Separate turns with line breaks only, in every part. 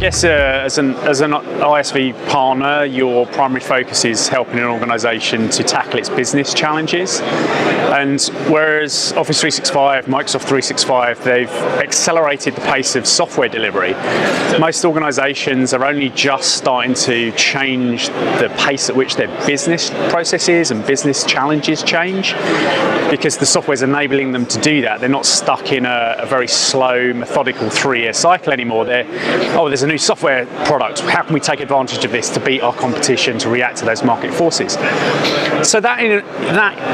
guess as an ISV partner, your primary focus is helping an organisation to tackle its business challenges. And whereas Office 365, Microsoft 365, they've accelerated the pace of software delivery, most organisations are only just starting to change the pace at which their business processes and business challenges change, because the software is enabling them to do that. They're not stuck in a very slow, methodical 3-year cycle anymore. There's a new software product. How can we take advantage of this to beat our competition, to react to those market forces? So that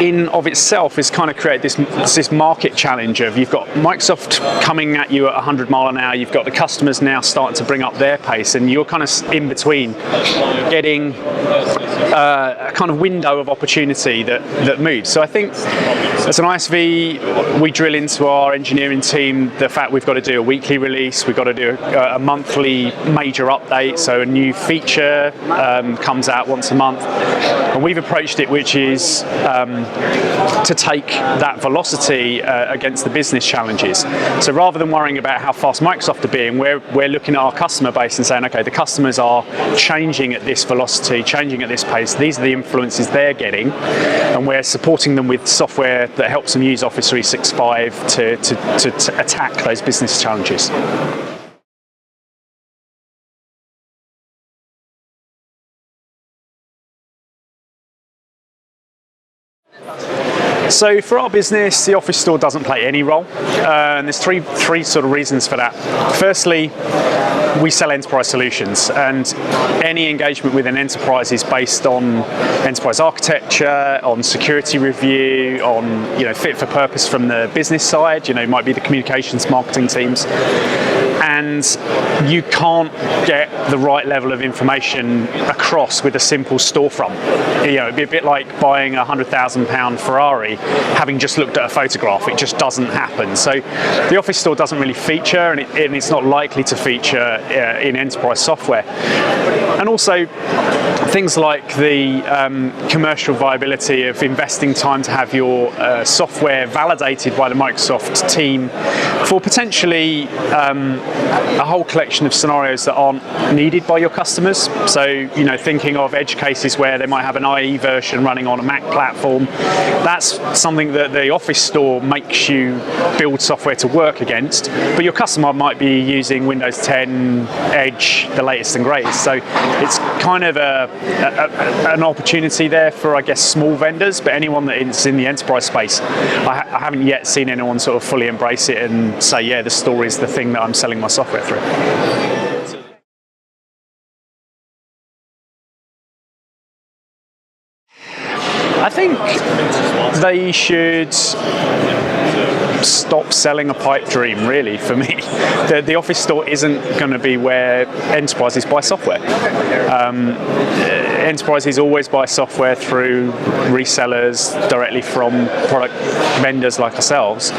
in of itself has kind of created this market challenge of, you've got Microsoft coming at you at 100 mile an hour, you've got the customers now starting to bring up their pace, and you're kind of in between, getting a kind of window of opportunity that moves. So I think as an ISV, we drill into our engineering team the fact we've got to do a weekly release, we've got to do a monthly major update, so a new feature comes out once a month, and we've approached it, which is to take that velocity against the business challenges. So rather than worrying about how fast Microsoft are being, we're looking at our customer base and saying, okay, the customers are changing at this velocity, changing at this pace, these are the influences they're getting, and we're supporting them with software that helps them use Office 365 to attack those business challenges. So for our business, the Office Store doesn't play any role, and there's three sort of reasons for that. Firstly, we sell enterprise solutions, and any engagement with an enterprise is based on enterprise architecture, on security review, on fit for purpose from the business side. It might be the communications marketing teams, and you can't get the right level of information across with a simple storefront. It'd be a bit like buying a £100,000 Ferrari, having just looked at a photograph. It just doesn't happen. So the Office Store doesn't really feature, and it's not likely to feature in enterprise software. And also things like the commercial viability of investing time to have your software validated by the Microsoft team for potentially a whole collection of scenarios that aren't needed by your customers. So, thinking of edge cases where they might have an IE version running on a Mac platform, that's something that the Office Store makes you build software to work against, but your customer might be using Windows 10, Edge, the latest and greatest. So it's kind of an opportunity there for, I guess, small vendors, but anyone that is in the enterprise space, I haven't yet seen anyone sort of fully embrace it and say, yeah, the Store is the thing that I'm selling my software through. I think they should stop selling a pipe dream, really, for me. The Office Store isn't going to be where enterprises buy software. Enterprises always buy software through resellers, directly from product vendors like ourselves,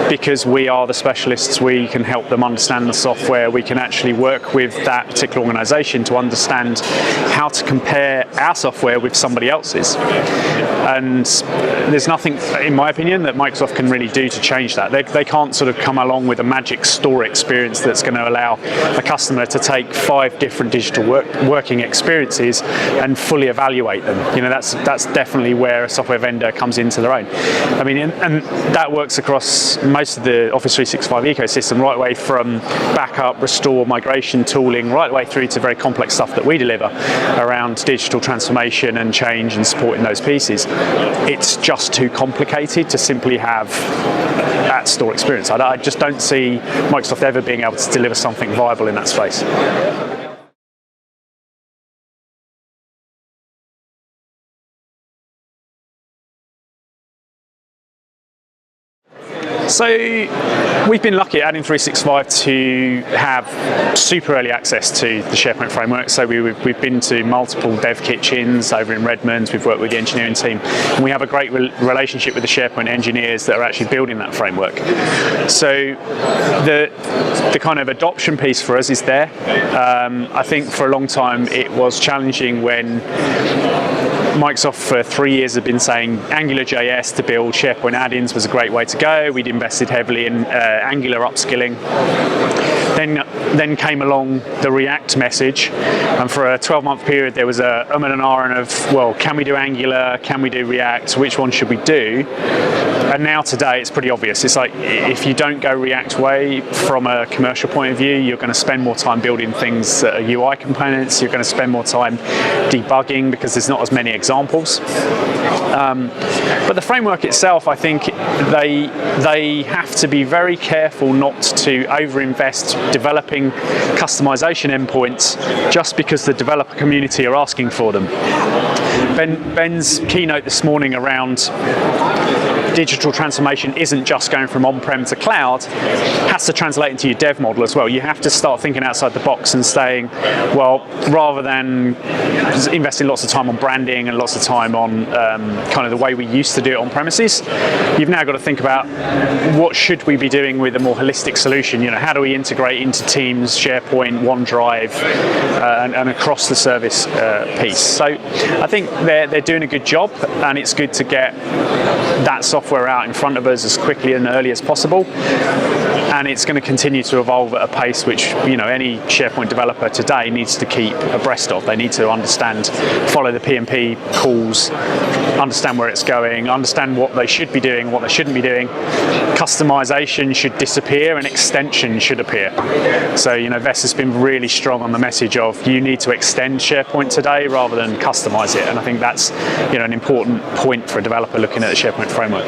because we are the specialists. We can help them understand the software. We can actually work with that particular organisation to understand how to compare our software with somebody else's. And there's nothing, in my opinion, that Microsoft can really do to change that. They can't sort of come along with a magic store experience that's going to allow a customer to take 5 different digital working experiences and fully evaluate them. That's definitely where a software vendor comes into their own. I mean, and that works across most of the Office 365 ecosystem, right away from backup, restore, migration tooling, right away through to very complex stuff that we deliver around digital transformation and change and supporting those pieces. It's just too complicated to simply have that store experience. I just don't see Microsoft ever being able to deliver something viable in that space. So we've been lucky at Adding 365 to have super early access to the SharePoint framework. So we've been to multiple dev kitchens over in Redmond. We've worked with the engineering team, and we have a great relationship with the SharePoint engineers that are actually building that framework. So the kind of adoption piece for us is there. I think for a long time it was challenging when Microsoft for 3 years had been saying AngularJS to build SharePoint add-ins was a great way to go. We'd invested heavily in Angular upskilling. Then came along the React message, and for a 12-month period there was a and an of, well, can we do Angular, can we do React, which one should we do? And now today it's pretty obvious. It's like, if you don't go React way from a commercial point of view, you're going to spend more time building things that are UI components, you're going to spend more time debugging because there's not as many examples. But the framework itself, I think they have to be very careful not to overinvest developing customization endpoints just because the developer community are asking for them. Ben's keynote this morning around digital transformation isn't just going from on-prem to cloud, has to translate into your dev model as well. You have to start thinking outside the box and saying, well, rather than investing lots of time on branding and lots of time on kind of the way we used to do it on premises, you've now got to think about what should we be doing with a more holistic solution. You know, how do we integrate into Teams, SharePoint, OneDrive, and across the service piece. So I think they're doing a good job, and it's good to get that software out in front of us as quickly and early as possible. And it's going to continue to evolve at a pace which, you know, any SharePoint developer today needs to keep abreast of. They need to understand, follow the PMP calls, understand where it's going, understand what they should be doing, what they shouldn't be doing. Customization should disappear and extension should appear. So, you know, Wes has been really strong on the message of you need to extend SharePoint today rather than customize it. And I think that's, you know, an important point for a developer looking at the SharePoint framework.